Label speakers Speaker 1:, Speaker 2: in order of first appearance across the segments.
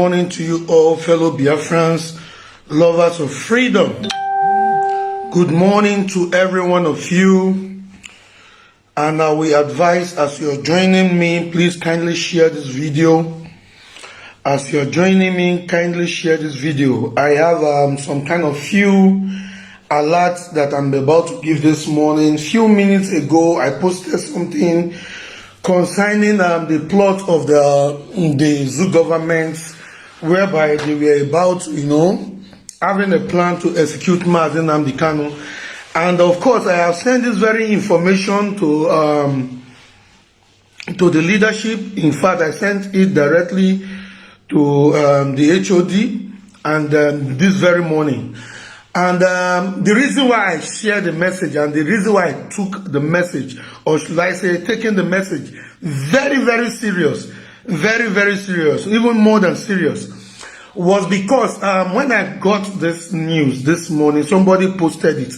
Speaker 1: Morning to you all, fellow Biafrans, lovers of freedom. Good morning to every one of you. And we advise, as you're joining me, please kindly share this video. As you're joining me, kindly share this video. I have some kind of few alerts that I'm about to give this morning. Few minutes ago, I posted something concerning the plot of the zoo government, whereby they were about, having a plan to execute Mazi Nnamdi Kanu. And of course, I have sent this very information to the leadership. In fact, I sent it directly to the HOD and this very morning. And the reason why I shared the message and the reason why I took the message, or should I say taking the message very, very serious, very serious, even more than serious, was because when I got this news this morning, somebody posted it.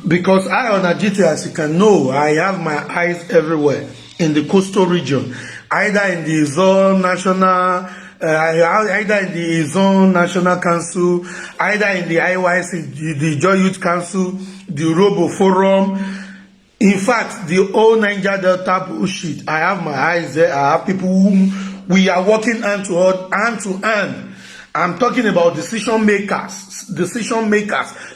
Speaker 1: Because I on Agiti, as you can know, I have my eyes everywhere in the coastal region, either in the zone national, either in the zone national council, either in the IYC, the Joy Youth Council, the Robo Forum. In fact, the whole Niger Delta bullshit. I have my eyes there. I have people whom we are working hand to hand. I'm talking about decision makers,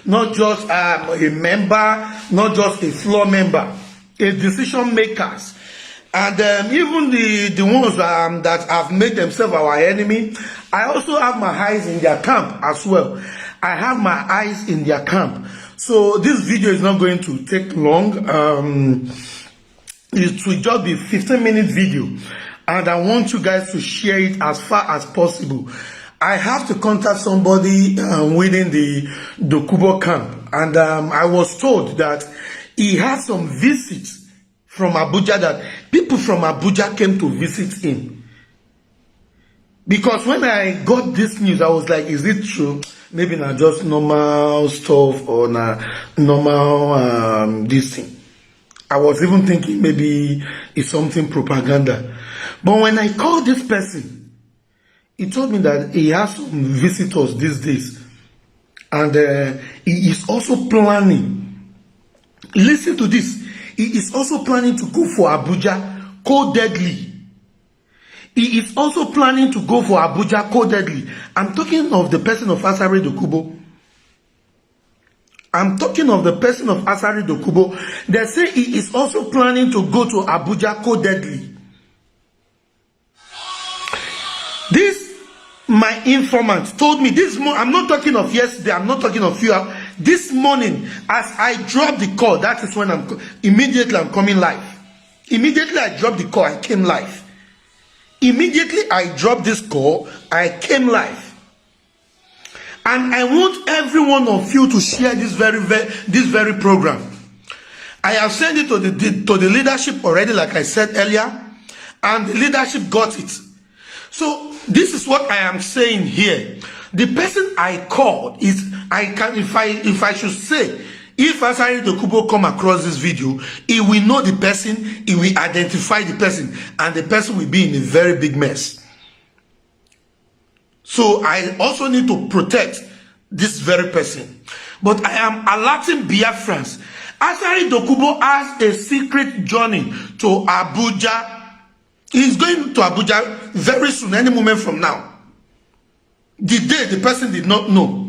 Speaker 1: not just a member, not just a floor member, a decision makers. And even the ones that have made themselves our enemy, I also have my eyes in their camp as well. I have my eyes in their camp. So this video is not going to take long. It will just be 15-minute video. And I want you guys to share it as far as possible. I have to contact somebody within the Kubo camp. And I was told that he had some visits from Abuja, that people from Abuja came to visit him. Because when I got this news, I was like, is it true? Maybe not just normal stuff or not normal this thing. I was even thinking maybe it's something propaganda. But when I called this person, he told me that he has some visitors these days. And he is also planning. Listen to this. He is also planning to go for Abuja codedly. He is also planning to go for Abuja codedly. I'm talking of the person of Asari Dokubo. I'm talking of the person of Asari Dokubo. They say he is also planning to go to Abuja codedly. This, my informant told me this morning. I'm not talking of yesterday. I'm not talking of you. This morning, as I dropped the call, that is when immediately I'm coming live. Immediately I dropped the call, I came live. Immediately I dropped this call, I came live. And I want every one of you to share this very program. I have sent it to the leadership already, like I said earlier, and the leadership got it. So this is what I am saying here. The person I called is, if I should say, if Asari Dokubo come across this video, he will know the person, he will identify the person, and the person will be in a very big mess. So I also need to protect this very person. But I am alerting Biafrans. Asari Dokubo has a secret journey to Abuja. He's going to Abuja very soon, any moment from now. The day the person did not know.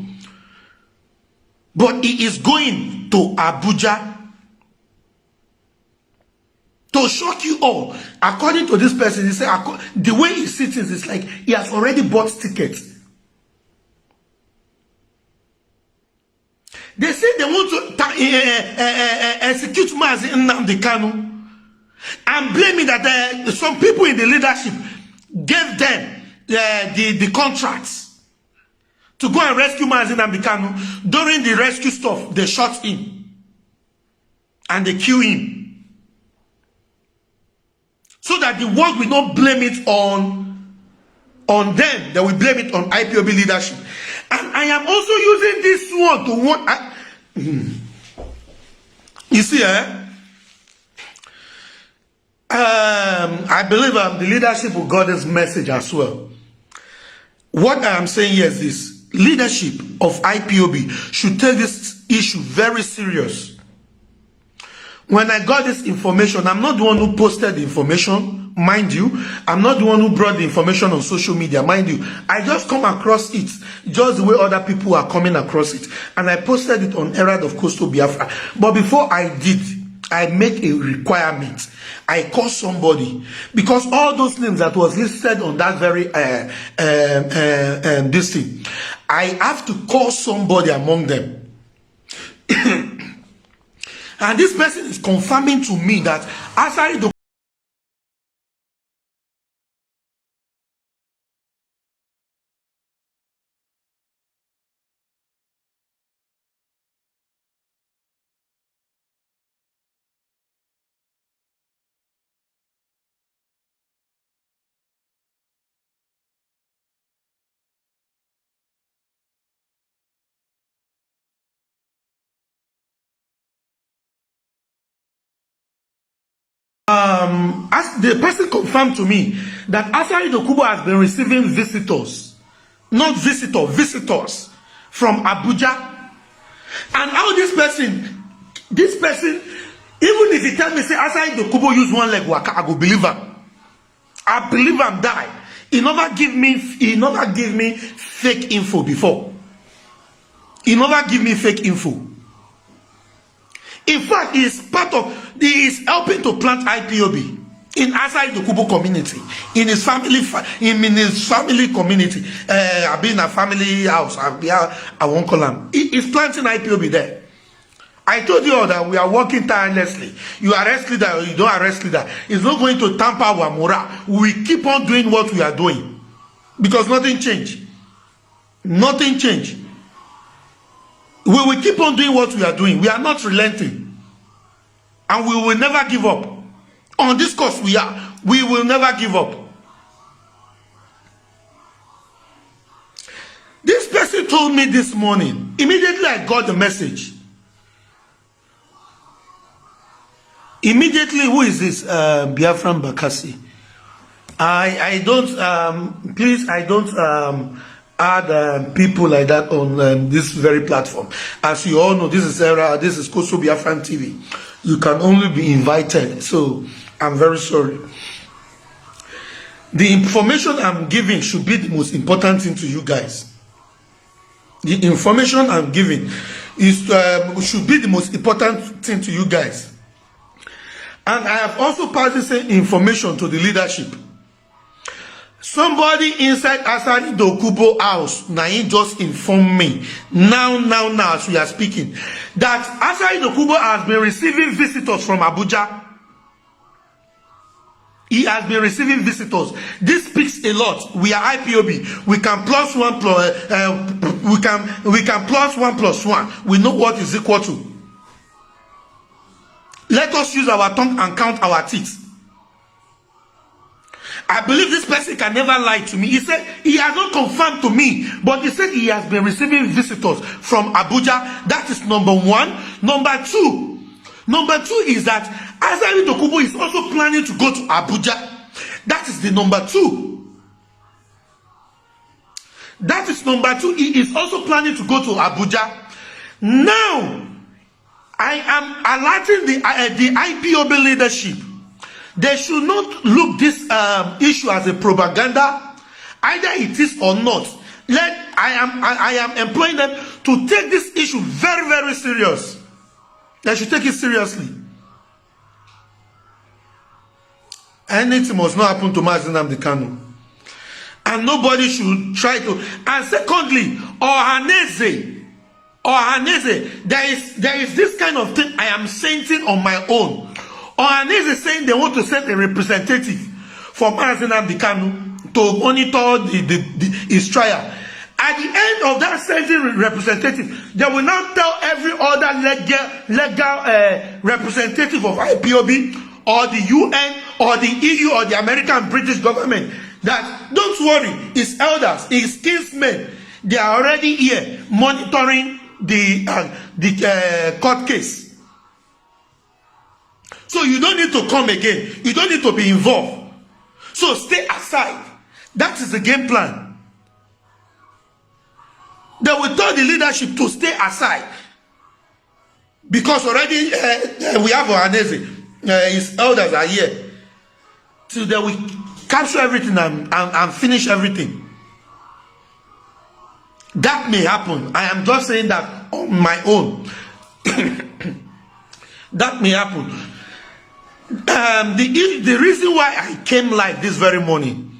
Speaker 1: But he is going to Abuja to shock you all. According to this person, he said the way he sits is like he has already bought tickets. They say they want to execute Mazi Nnamdi Kanu and blaming that some people in the leadership gave them the contracts to go and rescue Mazi Nnamdi Kanu. During the rescue stuff, they shot him and they killed him. So that the world will not blame it on them, they will blame it on Ipob leadership. And I am also using this one to warn. You see, I believe the leadership will got this message as well. What I am saying here is this: leadership of IPOB should take this issue very serious. When I got this information, I'm not the one who posted the information, mind you. I'm not the one who brought the information on social media, mind you. I just come across it just the way other people are coming across it. And I posted it on Herald of Coastal Biafra. But before I did, I make a requirement. I call somebody, because all those names that was listed on that very this thing, I have to call somebody among them. And this person is confirming to me that Asari the as the person confirmed to me that Asari Dokubo has been receiving visitors, not visitors from Abuja. And how this person, even if he tell me say Asari Dokubo use one leg waka, I go believe him. I believe him die. He never give me fake info before. He never give me fake info. In fact, he is helping to plant IPOB in Asari Dokubo community, in his family community. I've been in a family house. I won't call him. He is planting IPOB there. I told you all that we are working tirelessly. You arrest leader or you don't arrest leader, it's not going to tamper our morale. We keep on doing what we are doing because nothing changed. Nothing changed. We will keep on doing what we are doing. We are not relenting. And we will never give up. On this course we will never give up. This person told me this morning. Immediately I got the message. Immediately, who is this? Biafran Bakassi. I don't, please, I don't add people like that on this very platform. As you all know, this is Coastal Biafra TV. You can only be invited, so I'm very sorry. The information I'm giving should be the most important thing to you guys. The information I'm giving should be the most important thing to you guys. And I have also passed this information to the leadership. Somebody inside Asari Dokubo house, Nain just informed me, now, as we are speaking, that Asari Dokubo has been receiving visitors from Abuja. He has been receiving visitors. This speaks a lot. We are IPOB. We can plus one plus one. We know what is equal to. Let us use our tongue and count our teeth. I believe this person can never lie to me. He said he has not confirmed to me, but he said he has been receiving visitors from Abuja. That is number one. Number two is that Asari Dokubo is also planning to go to Abuja. That is the number two. That is number two. He is also planning to go to Abuja. Now, I am alerting the IPOB leadership. They should not look this issue as a propaganda, either it is or not. I am employing them to take this issue very, very serious. They should take it seriously. Anything must not happen to Mazi Nnamdi Kanu. And nobody should try to. And secondly, Ohaneze, there is this kind of thing I am sensing on my own. Ohaneze is saying they want to send a representative for Mazi Nnamdi Kanu to monitor his trial. At the end of that sending representative, they will now tell every other legal representative of IPOB or the UN or the EU or the American British government that don't worry, his elders, his kinsmen, they are already here monitoring the court case. So you don't need to come again. You don't need to be involved. So stay aside. That is the game plan. They will tell the leadership to stay aside. Because already we have Ohaneze, his elders are here. So they will capture everything and finish everything. That may happen. I am just saying that on my own. That may happen. The reason why I came live this very morning,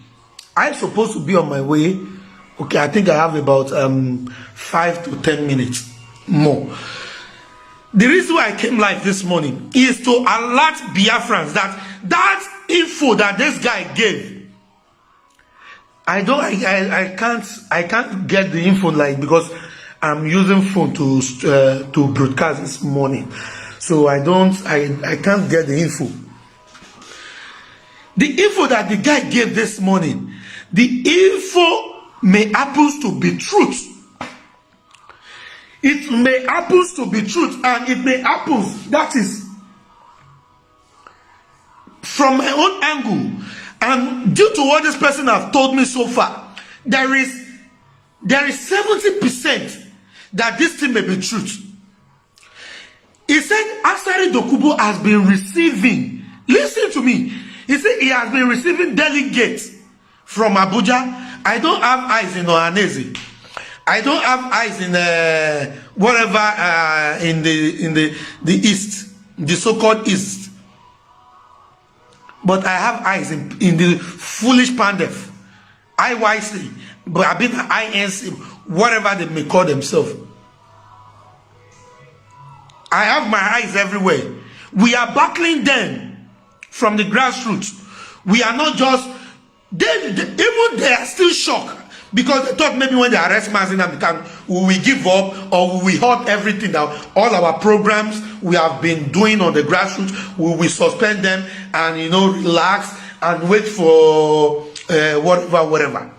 Speaker 1: I'm supposed to be on my way. Okay, I think I have about 5 to 10 minutes more. The reason why I came live this morning is to alert Biafrans that info that this guy gave, I can't get the info like, because I'm using phone to broadcast this morning, so I can't get the info. The info that the guy gave this morning, the info may happen to be truth. It may happen to be truth, and it may happen, that is from my own angle, and due to what this person has told me so far, there is 70% that this thing may be truth. He said Asari Dokubo has been receiving, listen to me, he said he has been receiving delegates from Abuja. I don't have eyes in Ohaneze. I don't have eyes in whatever in the east, the so-called east. But I have eyes in the foolish Pandef, IYC, but I've been INC, whatever they may call themselves. I have my eyes everywhere. We are battling them from the grassroots. We are not just, even they are still shocked. Because they thought maybe when they arrest Mazi Nnamdi Kanu, we will give up or we will halt everything that all our programs we have been doing on the grassroots, we will suspend them and, you know, relax and wait for whatever.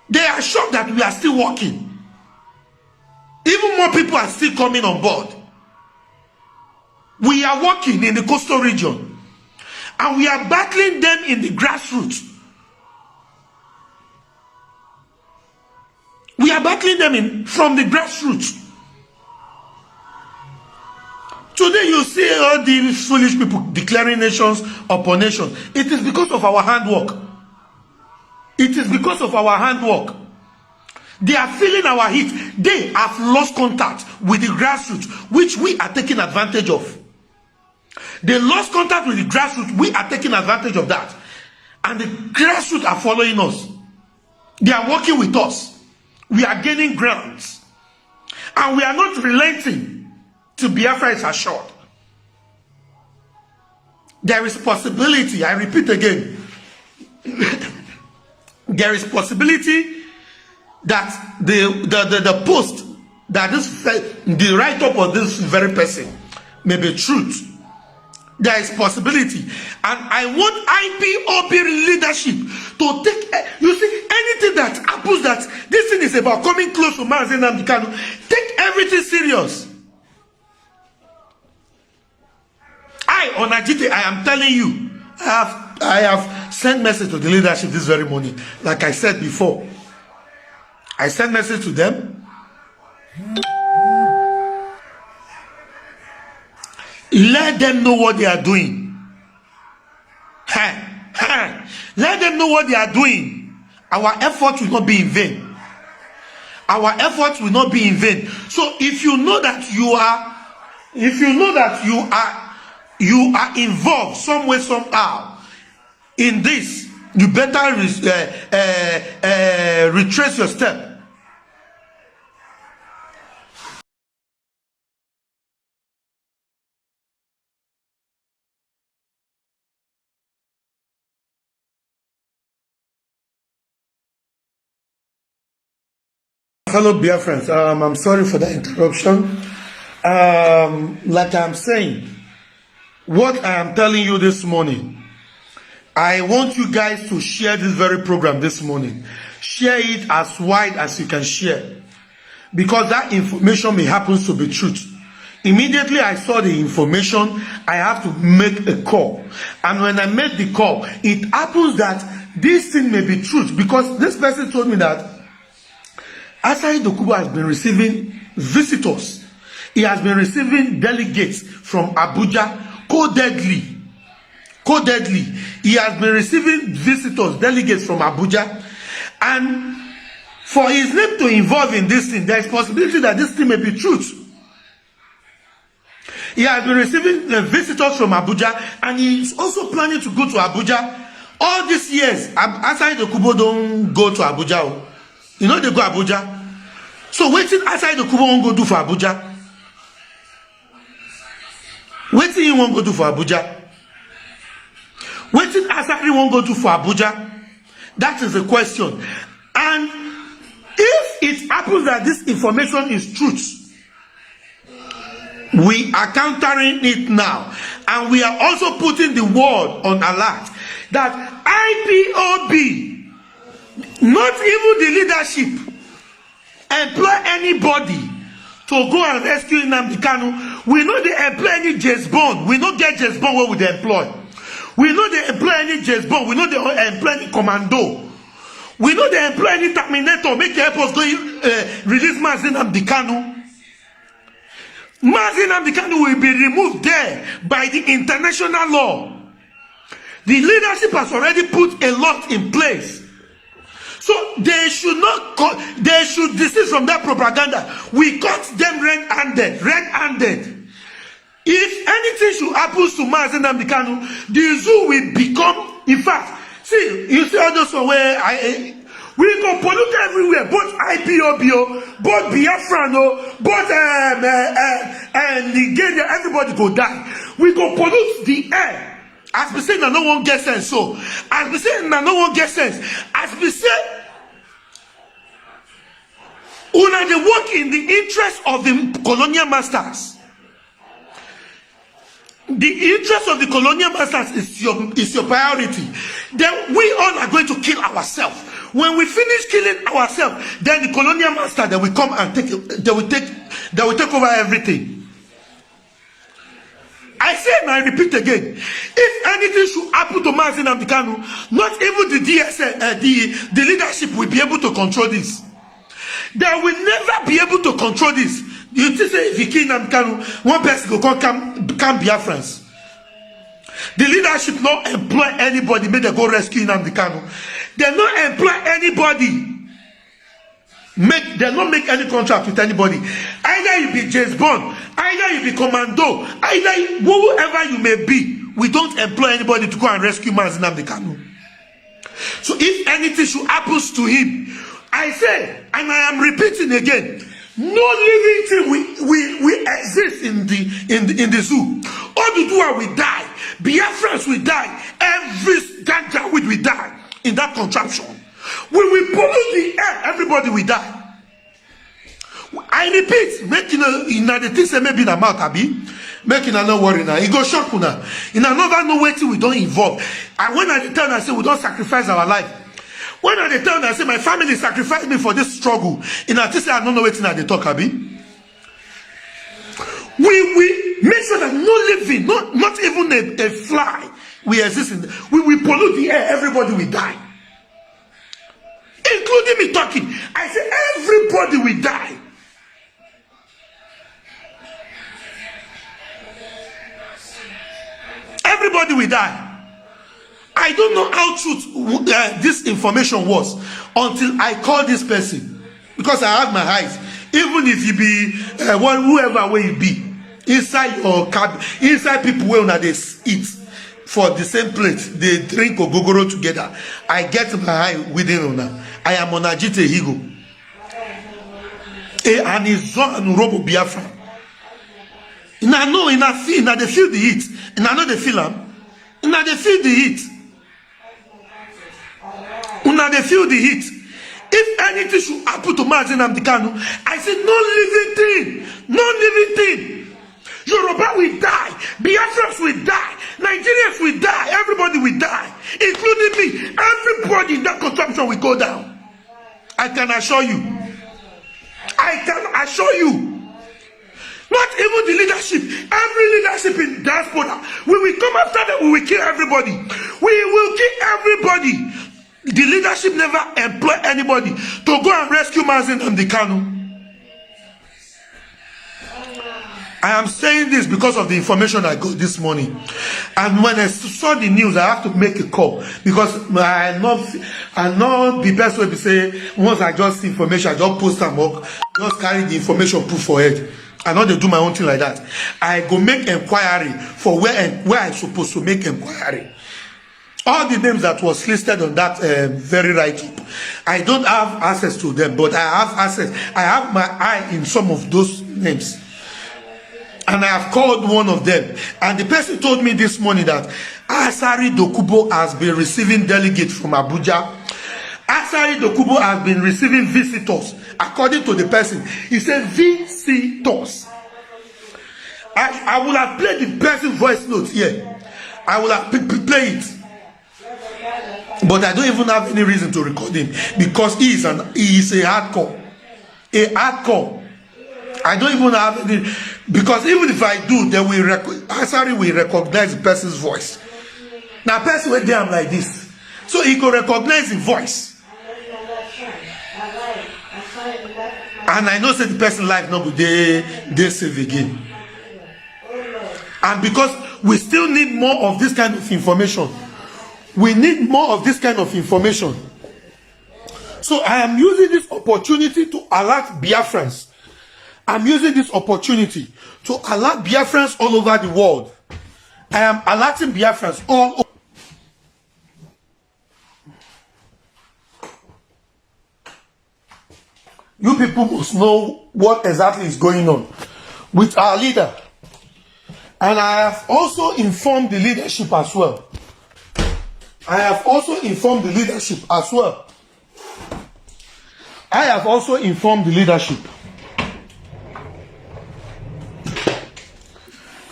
Speaker 1: They are shocked that we are still working. Even more people are still coming on board. We are working in the coastal region and we are battling them in the grassroots. We are battling them from the grassroots. Today you see all these foolish people declaring nations upon nations. It is because of our handwork. It is because of our handwork. They are feeling our heat. They have lost contact with the grassroots, which we are taking advantage of. They lost contact with the grassroots. We are taking advantage of that. And the grassroots are following us. They are working with us. We are gaining grounds. And we are not relenting till Biafra is assured. There is possibility, I repeat again, there is possibility that the post, that the write-up of this very person may be truth. There is possibility. And I want Ipob leadership to take, you see, anything that happens that this thing is about coming close to Mazi Nnamdi Kanu, take everything serious. On Ajite, I am telling you, I have sent message to the leadership this very morning. Like I said before, I sent message to them. Let them know what they are doing. Let them know what they are doing. Our efforts will not be in vain. Our efforts will not be in vain. So if you know that you are involved some way, somehow in this, you better retrace your step. Hello, Biafrans. I'm sorry for the interruption. Like I'm saying, what I am telling you this morning, I want you guys to share this very program this morning. Share it as wide as you can share, because that information may happen to be truth. Immediately I saw the information, I have to make a call. And when I made the call, it happens that this thing may be truth, because this person told me that Asai Dokubo has been receiving visitors. He has been receiving delegates from Abuja codedly. He has been receiving visitors, delegates from Abuja. And for his name to involve in this thing, there is possibility that this thing may be truth. He has been receiving visitors from Abuja, and he is also planning to go to Abuja. All these years, Asai Dokubo don't go to Abuja. You know they go Abuja. So waiting Asai Dokubo won't go do for Abuja. Waiting he won't go do for Abuja. Waiting Asai won't go do for Abuja. That is the question. And if it happens that this information is truth, we are countering it now, and we are also putting the word on alert that IPOB, not even the leadership, employ anybody to go and rescue Nnamdi Kanu. We know they employ any James Bond. We don't get James Bond where they employ. We know they employ any James Bond. We know they employ any commando. We know they employ any Terminator. Make the airports go release Mazi Nnamdi Kanu. Mazi Nnamdi Kanu will be removed there by the international law. The leadership has already put a lot in place. So they should not, they should desist from that propaganda. We caught them red-handed. If anything should happen to Mazi Nnamdi Kanu, the zoo will become, in fact, see, you see all those where we go pollute everywhere, both IPOB, both Biafra, both Nigeria, everybody go die. We go pollute the air. As we say, no one gets sense. So, as we say, no one gets sense. As we say, una they work in the interest of the colonial masters. The interest of the colonial masters is your priority. Then we all are going to kill ourselves. When we finish killing ourselves, then the colonial master they will come and take over everything. I say and I repeat again, if anything should happen to Mazi Nnamdi Kanu, not even the DSL, the leadership will be able to control this. They will never be able to control this. You think say if you kill Nnamdi Kanu, one person go come Biafrans. The leadership not employ anybody, make they go rescue Nnamdi Kanu. They not employ anybody. They not make any contract with anybody. Either you be James Bond, either you be commando, either whoever you may be. We don't employ anybody to go and rescue Mazi Nnamdi Kanu. So if anything should happen to him, I say, and I am repeating again, no living thing we exist in the zoo. Oduduwa will die, Biafrans will die, every ganja will die in that contraption. When we pollute the air, everybody will die. I repeat, making the things say maybe in a mouth, making a no worry now. It go shock now. In another no waiting, we don't involve. And when I tell I say we don't sacrifice our life. When I tell I say my family sacrificed me for this struggle. In a say I don't know waiting at the talk, abi. We make sure that no living, not even a fly, we exist in. We pollute the air, everybody will die. Including me talking. I say everybody will die. Everybody will die. I don't know how true this information was until I called this person. Because I have my eyes. Even if you be whoever way you be, inside your cab, inside people where they eat for the same plate, they drink ogogoro together. I get my eye within ona. I am on Ajite Higo. And it's on Robo Biafra. And I know, and I feel, and they feel the heat. And I know they feel them. And they feel the heat. And they feel the heat. If anything should happen to Mazi Nnamdi Kanu, I say no living thing. No living thing. Yoruba will die. Biafrans will die. Nigerians will die. Everybody will die. Including me. Everybody in that contraption will go down. I can assure you. I can assure you. Not even the leadership. Every leadership in diaspora. We will come after them. We will kill everybody. We will kill everybody. The leadership never employ anybody to go and rescue Mazi Nnamdi Kanu. I am saying this because of the information I got this morning. And when I saw the news, I have to make a call. Because I not be best way to say, once I just see information, I just post them up, just carry the information, put for it. I not they do my own thing like that. I go make inquiry for where I'm supposed to make inquiry. All the names that was listed on that very write-up, I don't have access to them, but I have access. I have my eye in some of those names. And I have called one of them. And the person told me this morning that Asari Dokubo has been receiving delegates from Abuja. Asari Dokubo has been receiving visitors. According to the person, he said visitors. I will have played the person's voice notes here. I will have played it. But I don't even have any reason to record him because he is a hardcore. A hardcore. I don't even have any, because even if I do, then Asari will recognize the person's voice. Now, person went there, I'm like this. So he could recognize the voice. And I know that the person's life not good, they save again. And because we still need more of this kind of information. We need more of this kind of information. So I am using this opportunity to alert Biafrans. I'm using this opportunity to alert Biafrans all over the world. I am alerting Biafrans all over. You people must know what exactly is going on with our leader. And I have also informed the leadership as well. I have also informed the leadership as well. I have also informed the leadership.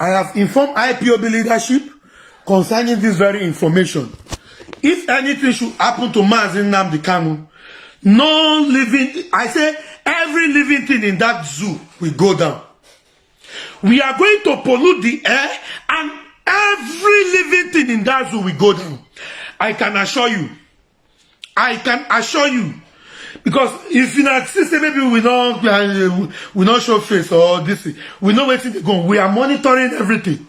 Speaker 1: I have informed Ipob leadership concerning this very information. If anything should happen to Mazi Nnamdi Kanu, no living, I say every living thing in that zoo will go down. We are going to pollute the air and every living thing in that zoo will go down. I can assure you. I can assure you. Because if you not see, maybe we not show face or this, we know where to go. We are monitoring everything.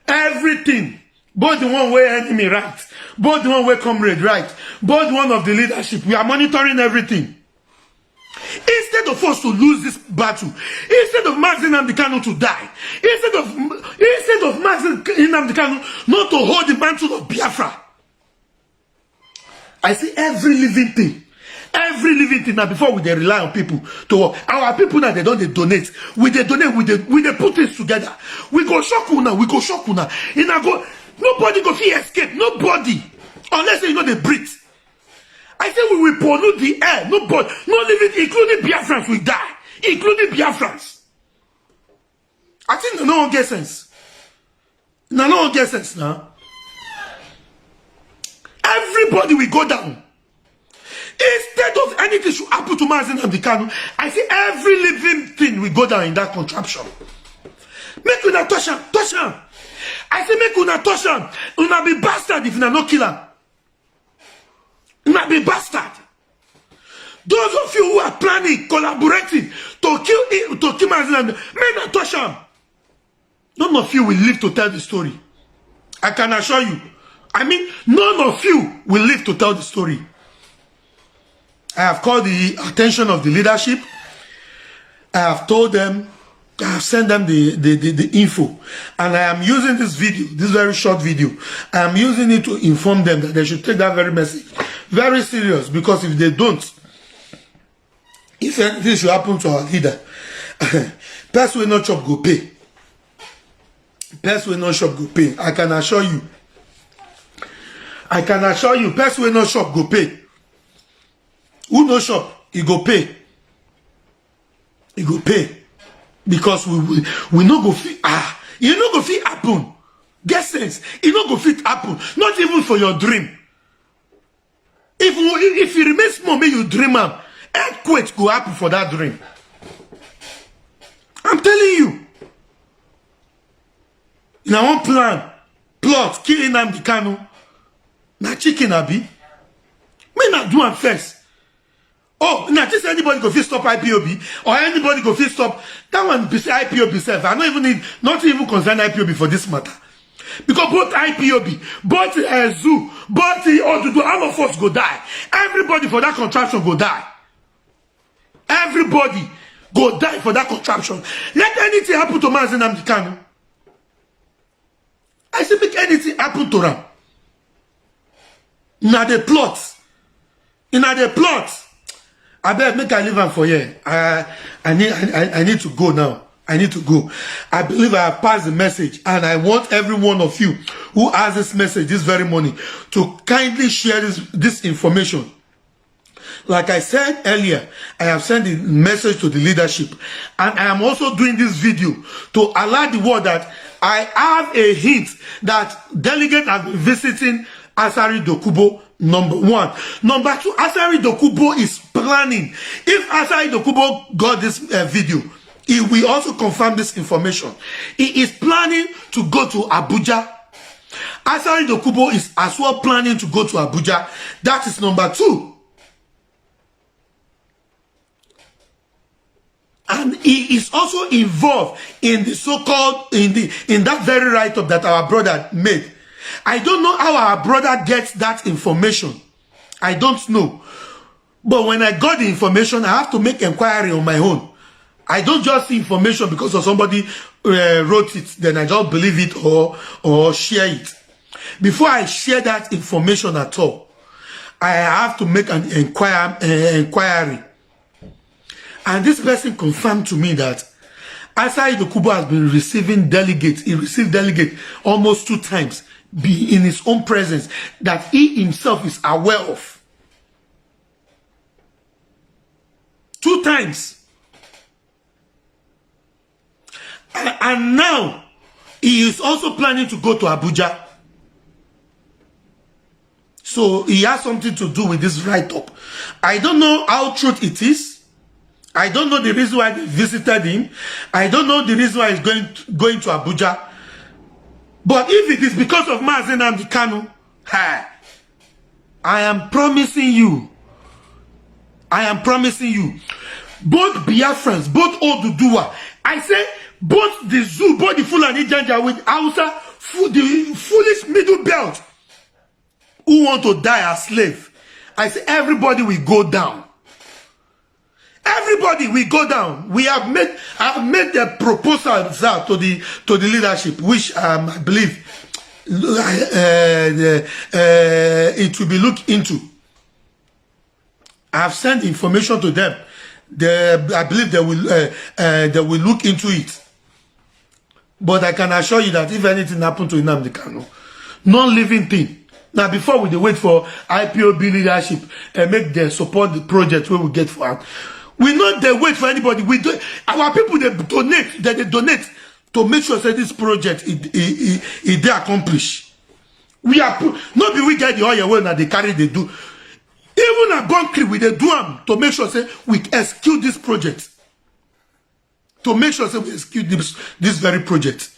Speaker 1: Everything. Both the one where enemy right, both the one where comrade right, both one of the leadership. We are monitoring everything. Instead of us to lose this battle, instead of Mazi Nnamdi Kanu to die, instead of Mazi Nnamdi Kanu not to hold the mantle of Biafra, I see every living thing. Every living thing now before we they rely on people to work. Our people now they don't donate. We they donate, we they put things together. We go shock now, we go shock now. Nobody go feel escape. Nobody. Unless you know they breathe. I say we will pollute the air. Nobody, no living, including Biafrans will die. Including Biafrans. I think no one gets sense. No one gets sense now. Everybody will go down. Instead of anything should happen to Mazi Nnamdi Kanu, I see every living thing will go down in that contraption. Make una touch him, touch him. I say make una touch him. Una be bastard if una no kill him. Una be bastard. Those of you who are planning, collaborating to kill Mazi Nnamdi, may not touch him. None of you will live to tell the story. I can assure you. I mean, none of you will live to tell the story. I have called the attention of the leadership. I have told them, I have sent them the info. And I am using this video, this very short video. I am using it to inform them that they should take that very message very serious. Because if they don't, if anything should happen to our leader, person will not shop go pay. Person will not shop go pay. I can assure you. I can assure you, person will not shop go pay. Who no shop, he go pay. He go pay. Because we no go fit. You no go fit happen. Get sense. You no go fit happen. Not even for your dream. If you remain small, may you dream am. Earthquake go happen for that dream. I'm telling you. In our own plot, killing Nnamdi Kanu. Na chicken abi. Me not do am first. Oh, now just anybody go fit stop IPOB or anybody go fit stop that one be say IPOB self. I don't even need not even concern IPOB for this matter. Because both IPOB, both Zoo, both Odudu, all of us go die. Everybody for that contraption go die. Everybody go die for that contraption. Let anything happen to Mazi Nnamdi Kanu. I say make anything happen to them. Now the plot. I bet make I leave am for here. I need to go now. I need to go. I believe I have passed the message, and I want every one of you who has this message this very morning to kindly share this information. Like I said earlier, I have sent the message to the leadership, and I am also doing this video to alert the world that I have a hint that delegates have been visiting Asari Dokubo. Number one. Number two, Asari Dokubo is planning. If Asari Dokubo got this video, he will also confirm this information. He is planning to go to Abuja. Asari Dokubo is as well planning to go to Abuja. That is number two. And he is also involved in the so-called in that very write-up that our brother made. I don't know how our brother gets that information. I don't know. But when I got the information, I have to make inquiry on my own. I don't just see information because of somebody wrote it, then I just believe it or share it. Before I share that information at all, I have to make an inquiry. And this person confirmed to me that Asari Dokubo has been receiving delegates. He received delegates almost 2 times. Be in his own presence that he himself is aware of. 2 times. And now he is also planning to go to Abuja. So he has something to do with this write-up. I don't know how true it is. I don't know the reason why they visited him. I don't know the reason why he's going to Abuja. But if it is because of Mazi Nnamdi Kanu, I am promising you, both Biafrans, both Oduduwa, I say both the Zoo, both the Fulani Janja with Hausa, the foolish middle belt who want to die as slave. I say everybody will go down. Everybody will go down. I have made the proposals out to the leadership, which I believe it will be looked into. I have sent information to them. I believe they will look into it. But I can assure you that if anything happened to Nnamdi Kanu, non-living thing. Now, before we wait for IPOB leadership and make them support the project we will get for us. We not they wait for anybody. We do our people they donate to make sure that this project is they accomplish. We are not be we get the oil when they carry they do. Even a country we they do them to make sure say we execute this project. To make sure say we execute this very project.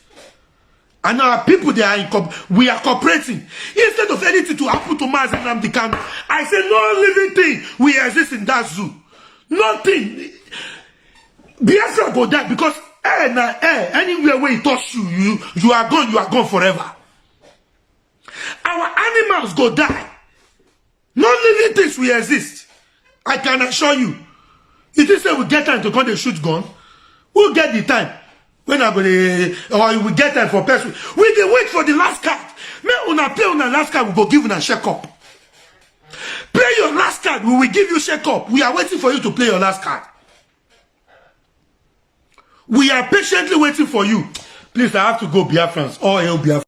Speaker 1: And our people they are we are cooperating. Instead of anything to happen to Mazi Nnamdi Kanu, I say no living thing we exist in that zoo. Nothing. Biafra go die because anywhere where he touch you are gone forever. Our animals go die. Non-living things will exist. I can assure you. If you say we get time to come and shoot gun, we'll get the time. When I'm gonna or we get time for person. We can wait for the last card. May una play on the last card, we go give una check up. Play your last card, we will give you check up. We are waiting for you to play your last card. We are patiently waiting for you. Please, I have to go, Biafrans. All hail Biafra.